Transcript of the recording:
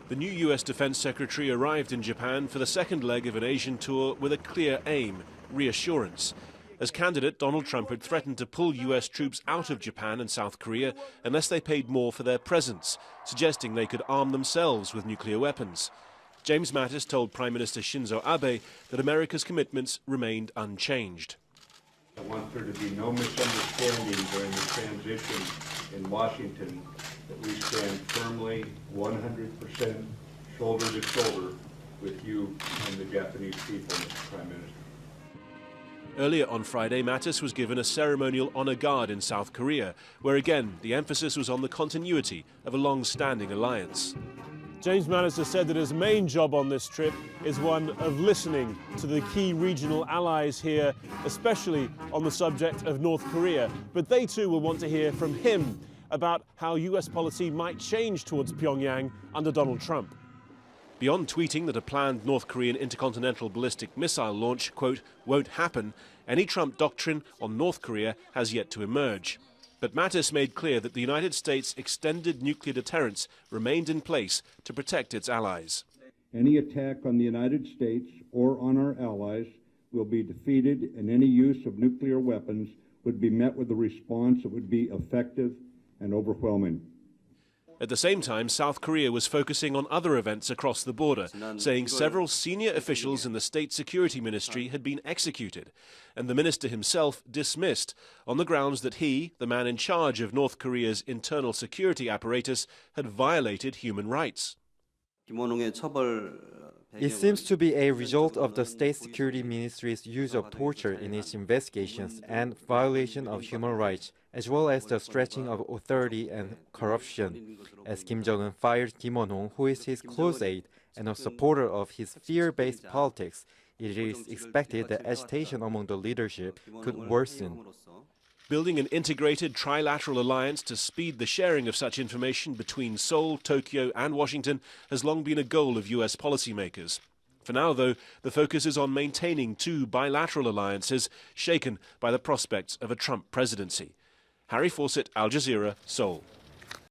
The new US Defense Secretary arrived in Japan for the second leg of an Asian tour with a clear aim: reassurance. As candidate, Donald Trump had threatened to pull US troops out of Japan and South Korea unless they paid more for their presence, suggesting they could arm themselves with nuclear weapons. James Mattis told Prime Minister Shinzo Abe that America's commitments remained unchanged. I want there to be no misunderstanding during the transition in Washington, that we stand firmly 100% shoulder to shoulder with you and the Japanese people, Mr. Prime Minister. Earlier on Friday, Mattis was given a ceremonial honor guard in South Korea, where again the emphasis was on the continuity of a long-standing alliance. James Mattis has said that his main job on this trip is one of listening to the key regional allies here, especially on the subject of North Korea. But they too will want to hear from him about how US policy might change towards Pyongyang under Donald Trump. Beyond tweeting that a planned North Korean intercontinental ballistic missile launch, quote, won't happen, any Trump doctrine on North Korea has yet to emerge. But Mattis made clear that the United States' extended nuclear deterrence remained in place to protect its allies. Any attack on the United States or on our allies will be defeated, and any use of nuclear weapons would be met with a response that would be effective and overwhelming. At the same time, South Korea was focusing on other events across the border, saying several senior officials in the State Security Ministry had been executed, and the minister himself dismissed on the grounds that he, the man in charge of North Korea's internal security apparatus, had violated human rights. It seems to be a result of the State Security Ministry's use of torture in its investigations and violation of human rights, as well as the stretching of authority and corruption. As Kim Jong-un fired Kim Won-ho, who is his close aide and a supporter of his fear-based politics, it is expected that agitation among the leadership could worsen. Building an integrated trilateral alliance to speed the sharing of such information between Seoul, Tokyo and Washington has long been a goal of US policymakers. For now, though, the focus is on maintaining two bilateral alliances shaken by the prospects of a Trump presidency. Harry Fawcett, Al Jazeera, Seoul.